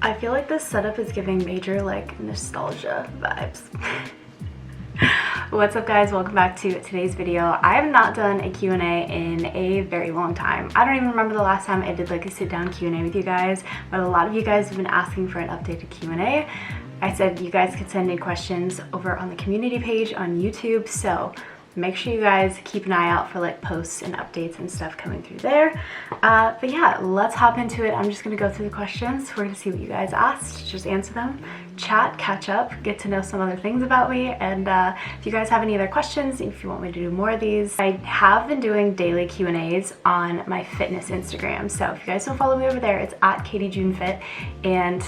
I feel like this setup is giving major like nostalgia vibes. What's up guys, welcome back to today's video. I have not done a Q&A in a very long time. I don't even remember the last time I did like a sit down Q&A with you guys, but a lot of you guys have been asking for an updated Q&A. I said you guys could send in questions over on the community page on YouTube, so make sure you guys keep an eye out for like posts and updates and stuff coming through there. But yeah, let's hop into it. I'm just gonna go through the questions. We're gonna see what you guys asked, just answer them, chat, catch up, get to know some other things about me. And if you guys have any other questions, if you want me to do more of these, I have been doing daily Q&As on my fitness Instagram. So if you guys don't follow me over there, it's at KatieJuneFit, and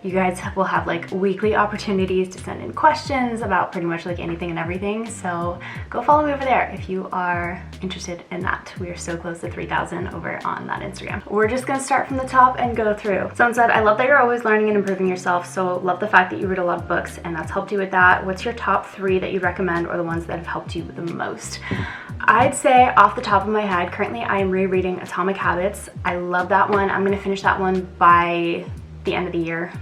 you guys will have like weekly opportunities to send in questions about pretty much like anything and everything. So go follow me over there if you are interested in that. We are so close to 3,000 over on that Instagram. We're just gonna start from the top and go through. Someone said, I love that you're always learning and improving yourself. So love the fact that you read a lot of books and that's helped you with that. What's your top 3 that you recommend, or the ones that have helped you the most? I'd say off the top of my head, currently I am rereading Atomic Habits. I love that one. I'm gonna finish that one by the end of the year,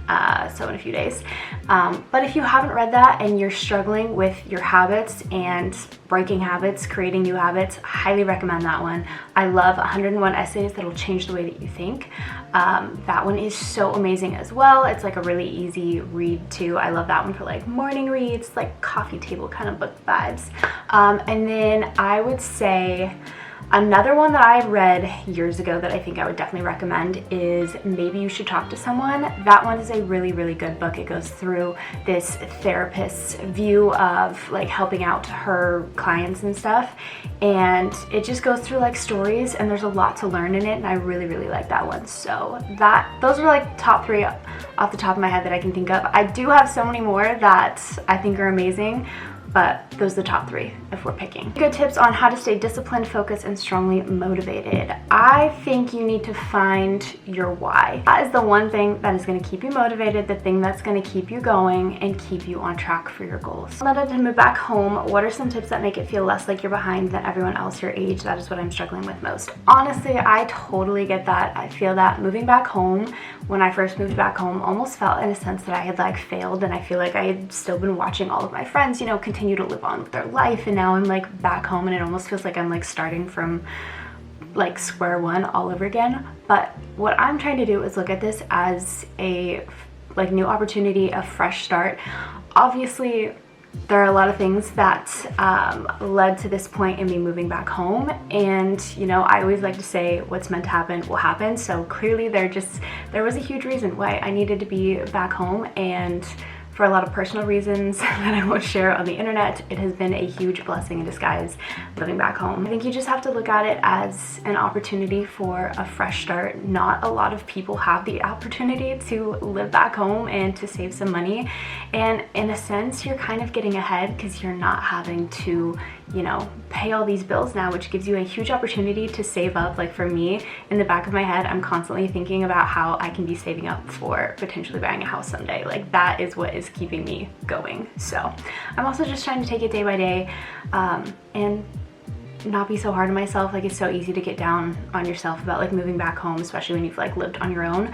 so in a few days. But if you haven't read that and you're struggling with your habits and breaking habits, creating new habits, I highly recommend that one. I love 101 Essays That Will Change the Way That You Think. That one is so amazing as well. It's like a really easy read too. I love that one for like morning reads, like coffee table kind of book vibes. And then I would say another one that I read years ago that I think I would definitely recommend is Maybe You Should Talk to Someone. That one is a really, really good book. It goes through this therapist's view of like helping out her clients and stuff. And it just goes through like stories, and there's a lot to learn in it, and I really, really like that one. So those are like top 3 off the top of my head that I can think of. I do have so many more that I think are amazing, but those are the top 3 if we're picking. Good tips on how to stay disciplined, focused, and strongly motivated. I think you need to find your why. That is the one thing that is going to keep you motivated, the thing that's going to keep you going and keep you on track for your goals. Now to move back home, what are some tips that make it feel less like you're behind than everyone else your age? That is what I'm struggling with most. Honestly, I totally get that. I feel that moving back home, when I first moved back home, almost felt in a sense that I had like failed, and I feel like I had still been watching all of my friends, you know, continue to live on with their life, and now I'm like back home and it almost feels like I'm like starting from like square one all over again. But what I'm trying to do is look at this as a like new opportunity, a fresh start. Obviously there are a lot of things that led to this point in me moving back home, and you know, I always like to say what's meant to happen will happen. So clearly there was a huge reason why I needed to be back home, and for a lot of personal reasons that I won't share on the internet, it has been a huge blessing in disguise living back home. I think you just have to look at it as an opportunity for a fresh start. Not a lot of people have the opportunity to live back home and to save some money, and in a sense you're kind of getting ahead because you're not having to, you know, pay all these bills now, which gives you a huge opportunity to save up. Like for me, in the back of my head, I'm constantly thinking about how I can be saving up for potentially buying a house someday. Like that is what is keeping me going. So I'm also just trying to take it day by day, and not be so hard on myself. Like it's so easy to get down on yourself about like moving back home, especially when you've like lived on your own.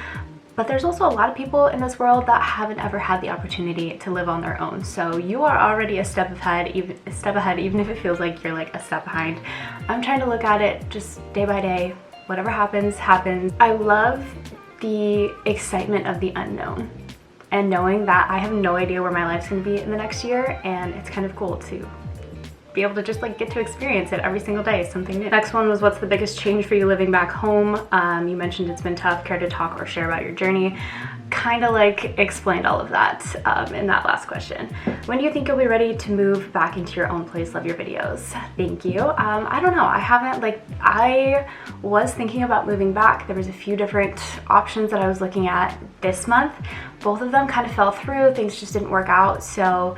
But there's also a lot of people in this world that haven't ever had the opportunity to live on their own. So you are already a step ahead, even if it feels like you're like a step behind. I'm trying to look at it just day by day. Whatever happens, happens. I love the excitement of the unknown and knowing that I have no idea where my life's gonna be in the next year, and it's kind of cool to be able to just like get to experience it every single day, something new. Next one was, what's the biggest change for you living back home? You mentioned it's been tough. Care to talk or share about your journey? Kind of like explained all of that in that last question. When do you think you'll be ready to move back into your own place? Love your videos. Thank you. I don't know. I was thinking about moving back. There was a few different options that I was looking at this month. Both of them kind of fell through. Things just didn't work out. So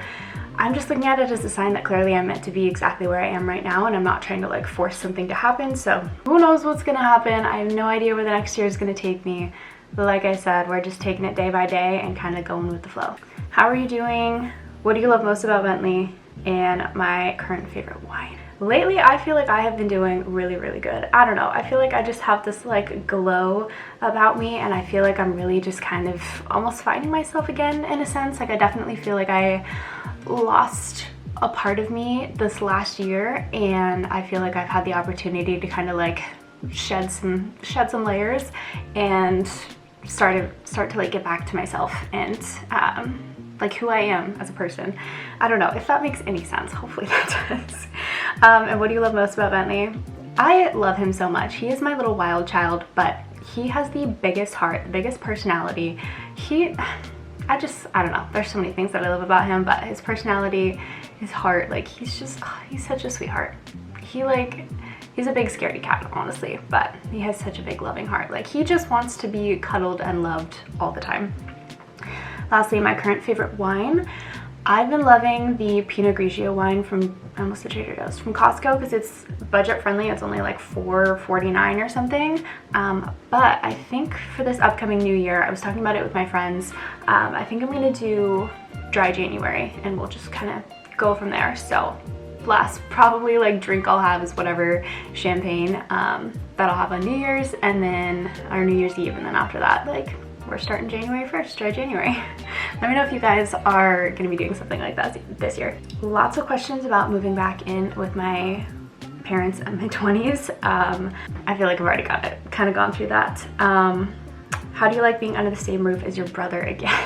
I'm just looking at it as a sign that clearly I'm meant to be exactly where I am right now, and I'm not trying to like force something to happen. So who knows what's gonna happen? I have no idea where the next year is gonna take me. But like I said, we're just taking it day by day and kind of going with the flow. How are you doing? What do you love most about Bentley? And my current favorite wine. lately I feel like I have been doing really, really good. I don't know, I feel like I just have this like glow about me, and I feel like I'm really just kind of almost finding myself again in a sense. Like I definitely feel like I lost a part of me this last year, and I feel like I've had the opportunity to kind of like shed some layers and start to like get back to myself and like who I am as a person. I don't know if that makes any sense. Hopefully that does. And what do you love most about Bentley? I love him so much. He is my little wild child, but he has the biggest heart, the biggest personality. I don't know. There's so many things that I love about him, but his personality, his heart, like he's such a sweetheart. He's a big scaredy cat, honestly, but he has such a big loving heart. Like he just wants to be cuddled and loved all the time. Lastly, my current favorite wine. I've been loving the Pinot Grigio wine from, I almost said Trader Joe's, from Costco, because it's budget friendly. It's only like $4.49 or something. But I think for this upcoming new year, I was talking about it with my friends. I think I'm gonna do dry January, and we'll just kind of go from there. So last probably like drink I'll have is whatever champagne that I'll have on New Year's, and then our New Year's Eve, and then after that, like we're starting January 1st, dry January. Let me know if you guys are gonna be doing something like that this year. Lots of questions about moving back in with my parents in my 20s. I feel like I've already kind of gone through that. How do you like being under the same roof as your brother again?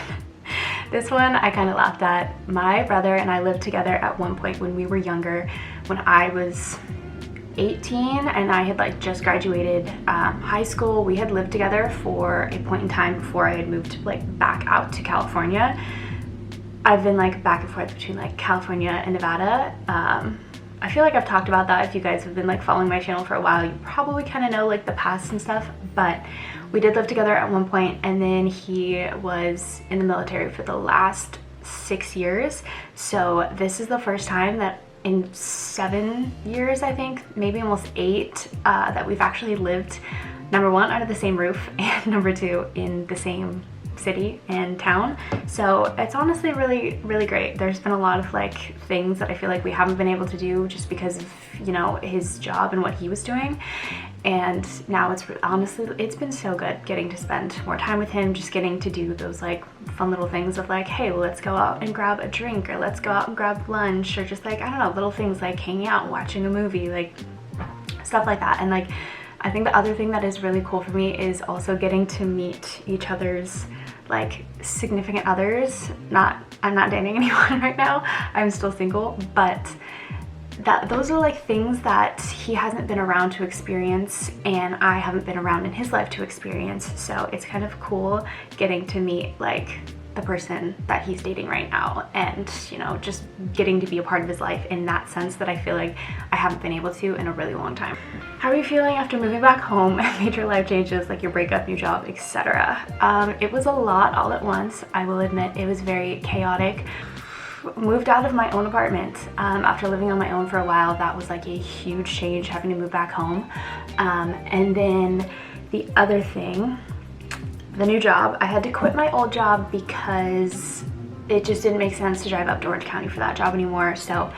This one I kind of laughed at. My brother and I lived together at one point when we were younger, when I was 18 and I had like just graduated high school. We had lived together for a point in time before I had moved like back out to California. I've been like back and forth between like California and Nevada. I feel like I've talked about that. If you guys have been like following my channel for a while, you probably kind of know like the past and stuff, but we did live together at one point, and then he was in the military for the last 6 years. So this is the first time that in 7 years, I think, maybe almost 8, that we've actually lived, number one, under the same roof, and number two, in the same city and town. So it's honestly really, really great. There's been a lot of like things that I feel like we haven't been able to do just because of, you know, his job and what he was doing. And now it's been so good getting to spend more time with him, just getting to do those like fun little things of like, hey, well, let's go out and grab a drink, or let's go out and grab lunch, or just like, I don't know, little things like hanging out and watching a movie, like stuff like that. And like, I think the other thing that is really cool for me is also getting to meet each other's like significant others. I'm not dating anyone right now, I'm still single, but those are like things that he hasn't been around to experience, and I haven't been around in his life to experience. So it's kind of cool getting to meet like the person that he's dating right now, and you know, just getting to be a part of his life in that sense that I feel like I haven't been able to in a really long time. How are you feeling after moving back home and major life changes like your breakup, new job, etc.? It was a lot all at once. I will admit it was very chaotic. Moved out of my own apartment after living on my own for a while. That was like a huge change, having to move back home. And then the other thing, the new job, I had to quit my old job because it just didn't make sense to drive up to Orange County for that job anymore. So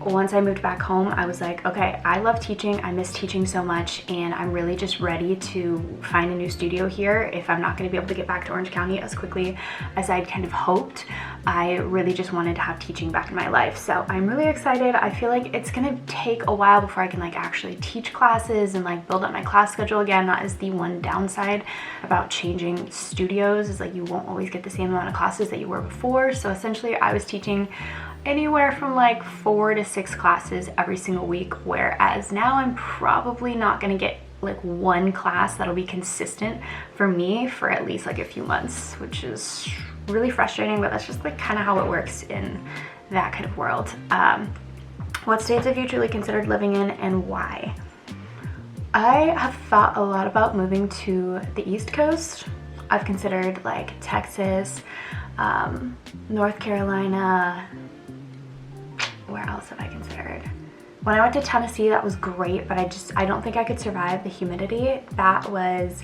once I moved back home, I was like, okay, I love teaching, I miss teaching so much, and I'm really just ready to find a new studio here. If I'm not going to be able to get back to Orange County as quickly as I'd kind of hoped, I really just wanted to have teaching back in my life. So I'm really excited. I feel like it's going to take a while before I can like actually teach classes and like build up my class schedule again. That is the one downside about changing studios, is like you won't always get the same amount of classes that you were before. So essentially I was teaching anywhere from like 4 to 6 classes every single week, whereas now I'm probably not going to get like one class that'll be consistent for me for at least like a few months, which is really frustrating, but that's just like kind of how it works in that kind of world. What states have you truly considered living in, and why? I have thought a lot about moving to the East Coast. I've considered like Texas, North Carolina. Where else have I considered? When I went to Tennessee, that was great, but I don't think I could survive the humidity. That was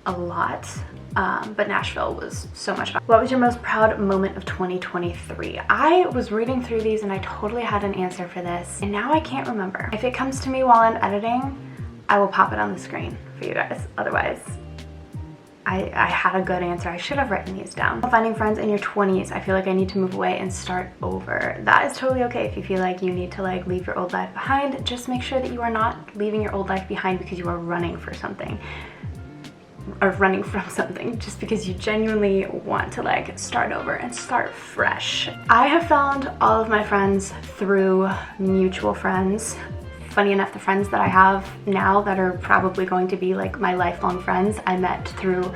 a lot. but Nashville was so much fun. What was your most proud moment of 2023? I was reading through these and I totally had an answer for this, and now I can't remember. If it comes to me while I'm editing, I will pop it on the screen for you guys. Otherwise, I had a good answer. I should have written these down. Finding friends in your 20s, I feel like I need to move away and start over. That is totally okay if you feel like you need to like leave your old life behind. Just make sure that you are not leaving your old life behind because you are running for something, or running from something, just because you genuinely want to like start over and start fresh. I have found all of my friends through mutual friends. Funny enough, the friends that I have now that are probably going to be like my lifelong friends, I met through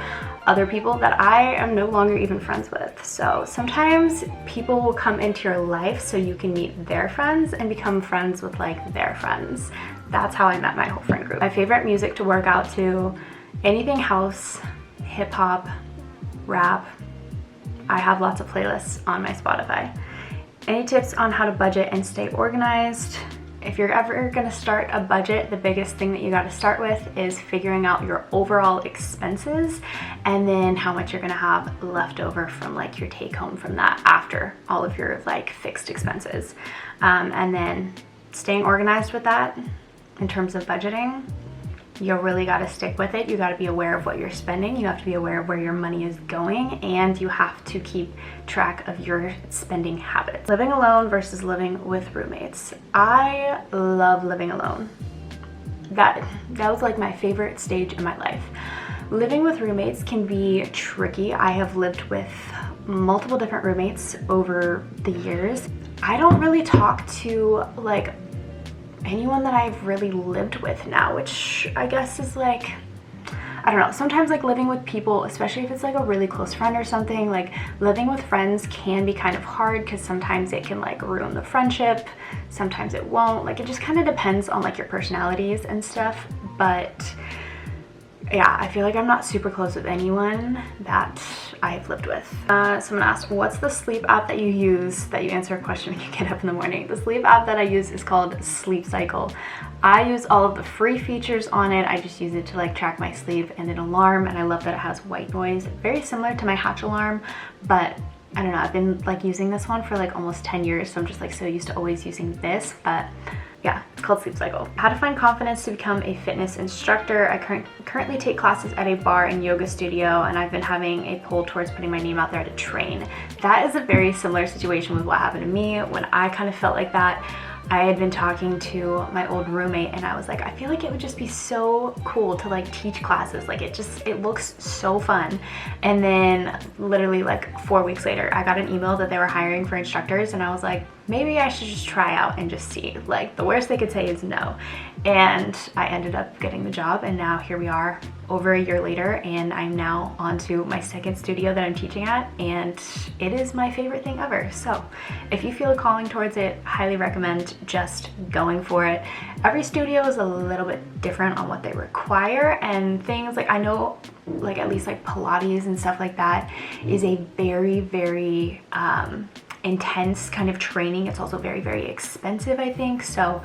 other people that I am no longer even friends with. So sometimes people will come into your life so you can meet their friends and become friends with like their friends. That's how I met my whole friend group. My favorite music to work out to, anything house, hip hop, rap. I have lots of playlists on my Spotify. Any tips on how to budget and stay organized? If you're ever gonna start a budget, the biggest thing that you gotta start with is figuring out your overall expenses and then how much you're gonna have left over from like your take home from that after all of your like fixed expenses. And then staying organized with that in terms of budgeting. You really got to stick with it. You got to be aware of what you're spending. You have to be aware of where your money is going, and you have to keep track of your spending habits. Living alone versus living with roommates. I love living alone. That was like my favorite stage in my life. Living with roommates can be tricky. I have lived with multiple different roommates over the years. I don't really talk to like anyone that I've really lived with now, which I guess is like, I don't know, sometimes like living with people, especially if it's like a really close friend or something, like living with friends can be kind of hard because sometimes it can like ruin the friendship, sometimes it won't. Like it just kind of depends on like your personalities and stuff. But yeah, I feel like I'm not super close with anyone that I've lived with. Someone asked, what's the sleep app that you use that you answer a question when you get up in the morning? The sleep app that I use is called Sleep Cycle. I use all of the free features on it. I just use it to like track my sleep and an alarm, and I love that it has white noise. Very similar to my Hatch alarm, but I don't know, I've been like using this one for like almost 10 years, so I'm just like so used to always using this. But yeah, it's called Sleep Cycle. How to find confidence to become a fitness instructor. I currently take classes at a bar and yoga studio, and I've been having a pull towards putting my name out there to train. That is a very similar situation with what happened to me when I kind of felt like that. I had been talking to my old roommate and I was like, I feel like it would just be so cool to like teach classes. Like it looks so fun. And then literally like 4 weeks later, I got an email that they were hiring for instructors, and I was like, maybe I should just try out and just see. Like the worst they could say is no. And I ended up getting the job, and now here we are over a year later, and I'm now on to my second studio that I'm teaching at, and it is my favorite thing ever. So if you feel a calling towards it, highly recommend just going for it. Every studio is a little bit different on what they require and things. Like I know like at least like Pilates and stuff like that is a very, very intense kind of training. It's also very, very expensive, I think. So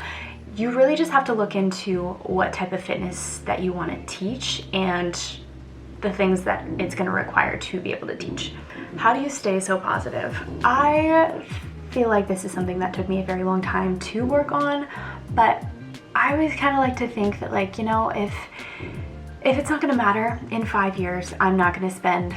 you really just have to look into what type of fitness that you want to teach and the things that it's going to require to be able to teach. How do you stay so positive? I feel like this is something that took me a very long time to work on, but I always kind of like to think that, like, you know, if it's not going to matter in 5 years, I'm not going to spend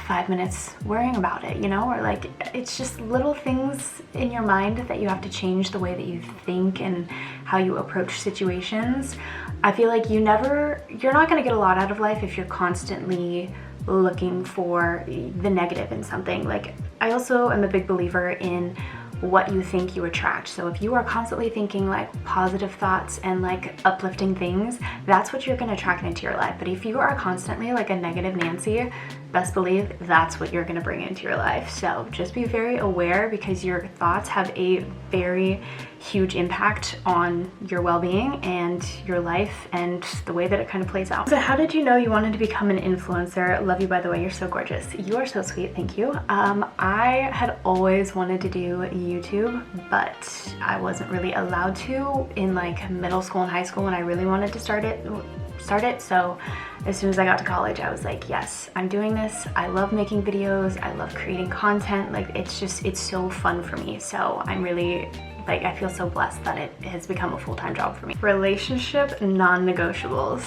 5 minutes worrying about it, you know? Or like, it's just little things in your mind that you have to change the way that you think and how you approach situations. I feel like you're not going to get a lot out of life if you're constantly looking for the negative in something. Like, I also am a big believer in what you think you attract. So if you are constantly thinking like positive thoughts and like uplifting things, that's what you're going to attract into your life. But if you are constantly like a negative Nancy, best believe that's what you're going to bring into your life. So just be very aware, because your thoughts have a very huge impact on your well-being and your life and the way that it kind of plays out. So how did you know you wanted to become an influencer? Love you, by the way. You're so gorgeous. You are so sweet. Thank you. I had always wanted to do YouTube, but I wasn't really allowed to in like middle school and high school when I really wanted to start start it. So as soon as I got to college, I was like, yes, I'm doing this. I love making videos. I love creating content. Like, it's so fun for me. So I'm really, like, I feel so blessed that it has become a full-time job for me. Relationship non-negotiables.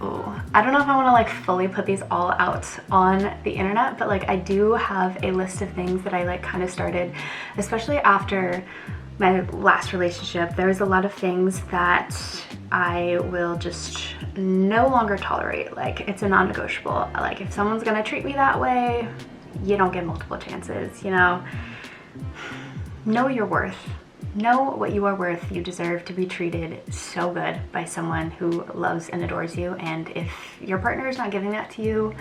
Oh, I don't know if I want to like fully put these all out on the internet, but like I do have a list of things that I like kind of started, especially after my last relationship. There's a lot of things that I will just no longer tolerate. Like, it's a non-negotiable. Like, if someone's gonna treat me that way, you don't get multiple chances, you know? Know your worth. Know what you are worth. You deserve to be treated so good by someone who loves and adores you, and if your partner is not giving that to you,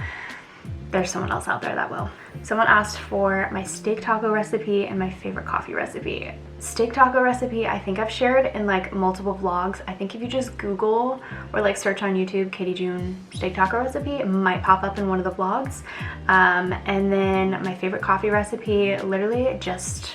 there's someone else out there that will. Someone asked for my steak taco recipe and my favorite coffee recipe. Steak taco recipe, I think I've shared in like multiple vlogs. I think if you just Google or like search on YouTube Katie June steak taco recipe, it might pop up in one of the vlogs. And then my favorite coffee recipe, literally just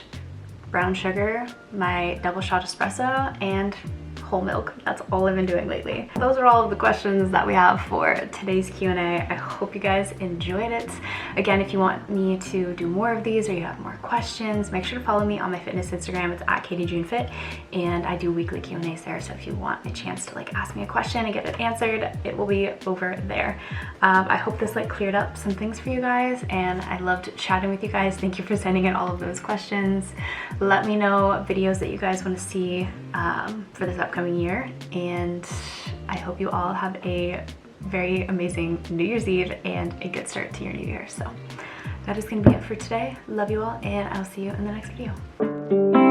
brown sugar, my double shot espresso, and whole milk. That's all I've been doing lately. Those are all of the questions that we have for today's Q&A. I hope you guys enjoyed it. Again, if you want me to do more of these or you have more questions, make sure to follow me on my fitness Instagram. It's at KatieJuneFit, and I do weekly Q&As there. So if you want a chance to like ask me a question and get it answered, it will be over there. I hope this like cleared up some things for you guys, and I loved chatting with you guys. Thank you for sending in all of those questions. Let me know videos that you guys want to see for this upcoming year, and I hope you all have a very amazing New Year's Eve and a good start to your new year. So that is going to be it for today. Love you all, and I'll see you in the next video.